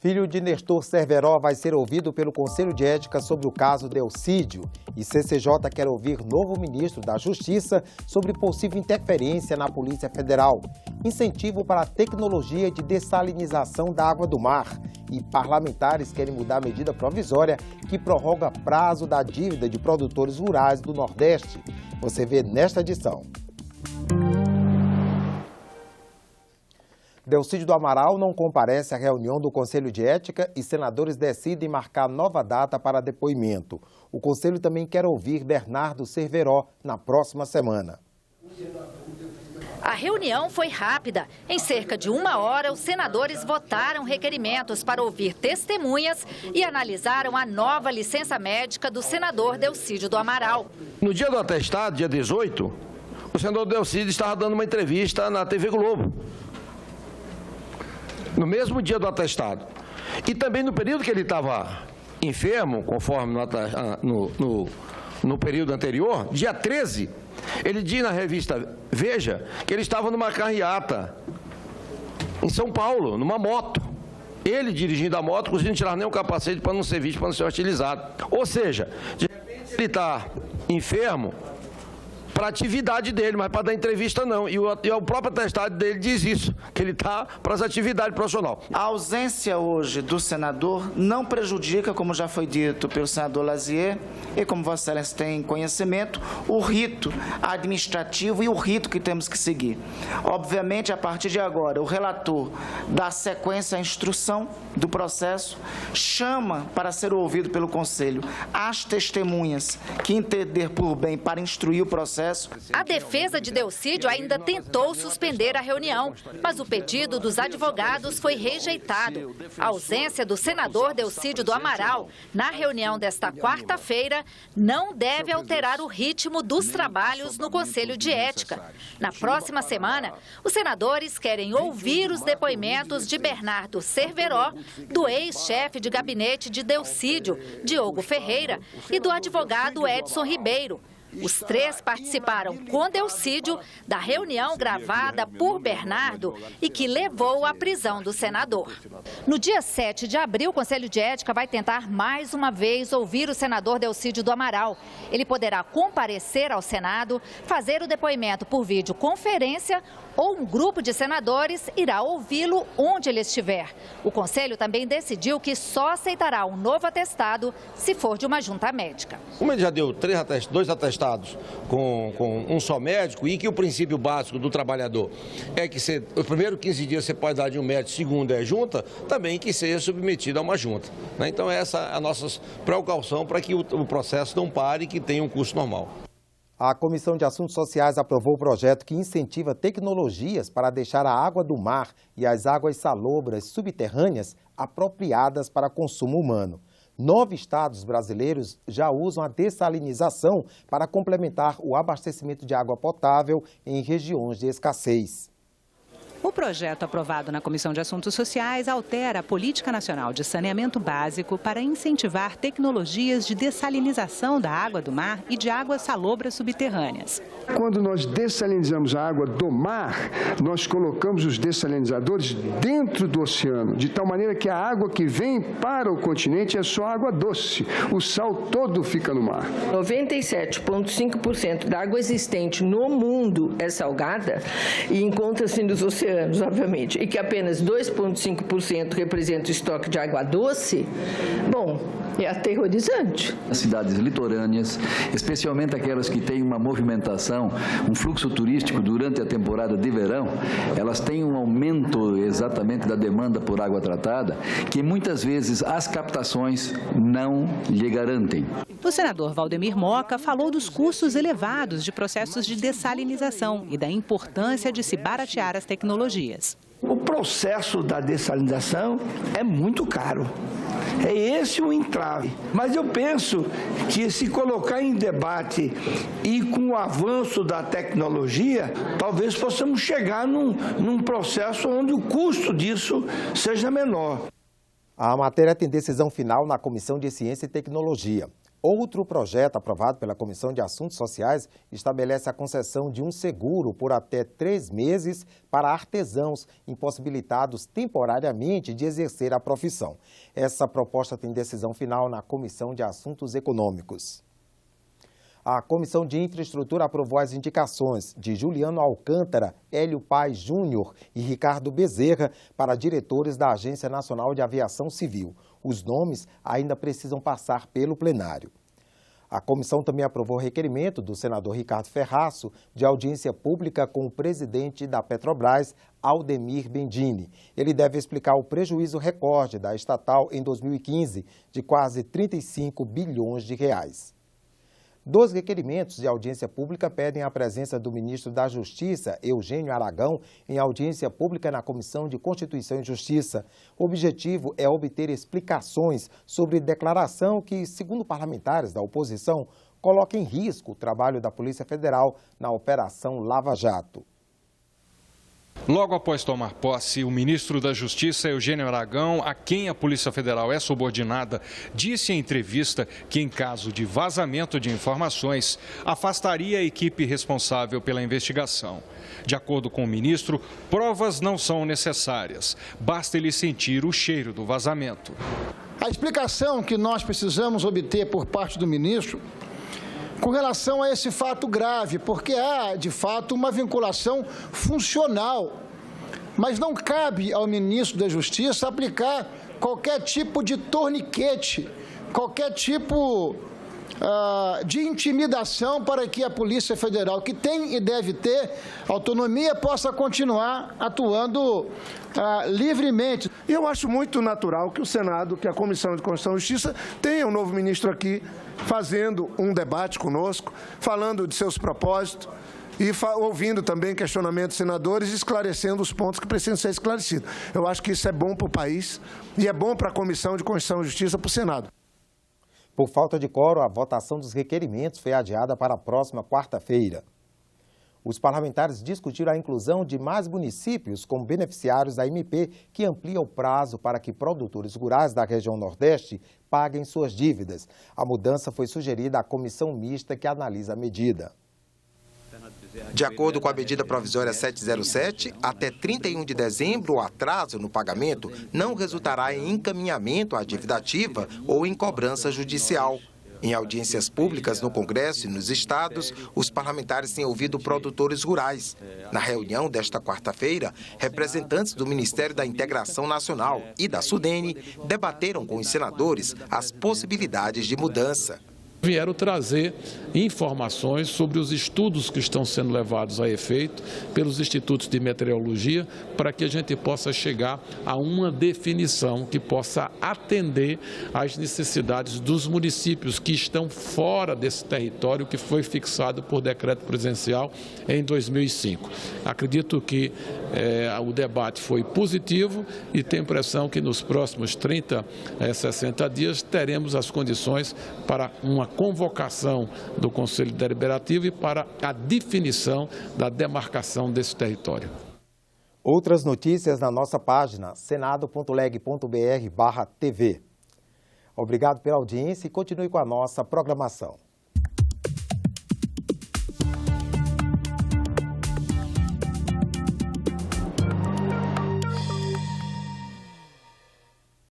Filho de Nestor Cerveró vai ser ouvido pelo Conselho de Ética sobre o caso Delcídio. E CCJ quer ouvir novo ministro da Justiça sobre possível interferência na Polícia Federal. Incentivo para a tecnologia de dessalinização da água do mar. E parlamentares querem mudar a medida provisória que prorroga prazo da dívida de produtores rurais do Nordeste. Você vê nesta edição. Delcídio do Amaral não comparece à reunião do Conselho de Ética e senadores decidem marcar nova data para depoimento. O Conselho também quer ouvir Bernardo Cerveró na próxima semana. A reunião foi rápida. Em cerca de 1 hora, os senadores votaram requerimentos para ouvir testemunhas e analisaram a nova licença médica do senador Delcídio do Amaral. No dia do atestado, dia 18, o senador Delcídio estava dando uma entrevista na TV Globo. No mesmo dia do atestado. E também no período que ele estava enfermo, conforme no período anterior, dia 13, ele diz na revista Veja que ele estava numa carreata em São Paulo, numa moto. Ele dirigindo a moto, conseguindo tirar nem o capacete para não ser visto, para não ser hostilizado. Ou seja, de repente ele está enfermo para a atividade dele, mas para dar entrevista não. E o próprio atestado dele diz isso, que ele está para as atividades profissionais. A ausência hoje do senador não prejudica, como já foi dito pelo senador Lazier, e como Vossa Excelência tem conhecimento, o rito administrativo e o rito que temos que seguir. Obviamente, a partir de agora, o relator dá sequência à instrução do processo, chama para ser ouvido pelo Conselho as testemunhas que entender por bem para instruir o processo. A defesa de Delcídio ainda tentou suspender a reunião, mas o pedido dos advogados foi rejeitado. A ausência do senador Delcídio do Amaral na reunião desta quarta-feira não deve alterar o ritmo dos trabalhos no Conselho de Ética. Na próxima semana, os senadores querem ouvir os depoimentos de Bernardo Cerveró, do ex-chefe de gabinete de Delcídio, Diogo Ferreira, e do advogado Edson Ribeiro. Os três participaram com Delcídio da reunião gravada por Bernardo e que levou à prisão do senador. No dia 7 de abril, o Conselho de Ética vai tentar mais uma vez ouvir o senador Delcídio do Amaral. Ele poderá comparecer ao Senado, fazer o depoimento por videoconferência ou um grupo de senadores irá ouvi-lo onde ele estiver. O Conselho também decidiu que só aceitará um novo atestado se for de uma junta médica. Como ele já deu 2 atestados com um só médico e que o princípio básico do trabalhador é que os primeiros 15 dias você pode dar de um médico, segundo é junta, também que seja submetido a uma junta. Então essa é a nossa precaução para que o processo não pare e que tenha um curso normal. A Comissão de Assuntos Sociais aprovou o projeto que incentiva tecnologias para deixar a água do mar e as águas salobras subterrâneas apropriadas para consumo humano. 9 estados brasileiros já usam a dessalinização para complementar o abastecimento de água potável em regiões de escassez. O projeto aprovado na Comissão de Assuntos Sociais altera a Política Nacional de Saneamento Básico para incentivar tecnologias de dessalinização da água do mar e de águas salobras subterrâneas. Quando nós dessalinizamos a água do mar, nós colocamos os dessalinizadores dentro do oceano, de tal maneira que a água que vem para o continente é só água doce. O sal todo fica no mar. 97,5% da água existente no mundo é salgada e encontra-se nos oceanos, obviamente, e que apenas 2,5% representa o estoque de água doce, bom, é aterrorizante. As cidades litorâneas, especialmente aquelas que têm uma movimentação, um fluxo turístico durante a temporada de verão, elas têm um aumento exatamente da demanda por água tratada, que muitas vezes as captações não lhe garantem. O senador Valdemir Moca falou dos custos elevados de processos de dessalinização e da importância de se baratear as tecnologias. O processo da dessalinização é muito caro. É esse o entrave. Mas eu penso que se colocar em debate e com o avanço da tecnologia, talvez possamos chegar num processo onde o custo disso seja menor. A matéria tem decisão final na Comissão de Ciência e Tecnologia. Outro projeto aprovado pela Comissão de Assuntos Sociais estabelece a concessão de um seguro por até 3 meses para artesãos impossibilitados temporariamente de exercer a profissão. Essa proposta tem decisão final na Comissão de Assuntos Econômicos. A Comissão de Infraestrutura aprovou as indicações de Juliano Alcântara, Hélio Paes Júnior e Ricardo Bezerra para diretores da Agência Nacional de Aviação Civil. Os nomes ainda precisam passar pelo plenário. A comissão também aprovou o requerimento do senador Ricardo Ferraço de audiência pública com o presidente da Petrobras, Aldemir Bendini. Ele deve explicar o prejuízo recorde da estatal em 2015 de quase 35 bilhões de reais. 2 requerimentos de audiência pública pedem a presença do ministro da Justiça, Eugênio Aragão, em audiência pública na Comissão de Constituição e Justiça. O objetivo é obter explicações sobre declaração que, segundo parlamentares da oposição, coloca em risco o trabalho da Polícia Federal na Operação Lava Jato. Logo após tomar posse, o ministro da Justiça, Eugênio Aragão, a quem a Polícia Federal é subordinada, disse em entrevista que, em caso de vazamento de informações, afastaria a equipe responsável pela investigação. De acordo com o ministro, provas não são necessárias, basta ele sentir o cheiro do vazamento. A explicação que nós precisamos obter por parte do ministro com relação a esse fato grave, porque há, de fato, uma vinculação funcional. Mas não cabe ao ministro da Justiça aplicar qualquer tipo de torniquete, qualquer tipo de intimidação para que a Polícia Federal, que tem e deve ter autonomia, possa continuar atuando livremente. E eu acho muito natural que o Senado, que a Comissão de Constituição e Justiça, tenha um novo ministro aqui fazendo um debate conosco, falando de seus propósitos e ouvindo também questionamentos dos senadores e esclarecendo os pontos que precisam ser esclarecidos. Eu acho que isso é bom para o país e é bom para a Comissão de Constituição e Justiça, para o Senado. Por falta de quórum, a votação dos requerimentos foi adiada para a próxima quarta-feira. Os parlamentares discutiram a inclusão de mais municípios como beneficiários da MP, que amplia o prazo para que produtores rurais da região Nordeste paguem suas dívidas. A mudança foi sugerida à comissão mista que analisa a medida. De acordo com a medida provisória 707, até 31 de dezembro, o atraso no pagamento não resultará em encaminhamento à dívida ativa ou em cobrança judicial. Em audiências públicas no Congresso e nos estados, os parlamentares têm ouvido produtores rurais. Na reunião desta quarta-feira, representantes do Ministério da Integração Nacional e da SUDENE debateram com os senadores as possibilidades de mudança. Vieram trazer informações sobre os estudos que estão sendo levados a efeito pelos institutos de meteorologia para que a gente possa chegar a uma definição que possa atender às necessidades dos municípios que estão fora desse território que foi fixado por decreto presidencial em 2005. Acredito que o debate foi positivo e tenho a impressão que nos próximos 30 a 60 dias teremos as condições para uma convocação do Conselho Deliberativo e para a definição da demarcação desse território. Outras notícias na nossa página senado.leg.br/TV. Obrigado pela audiência e continue com a nossa programação.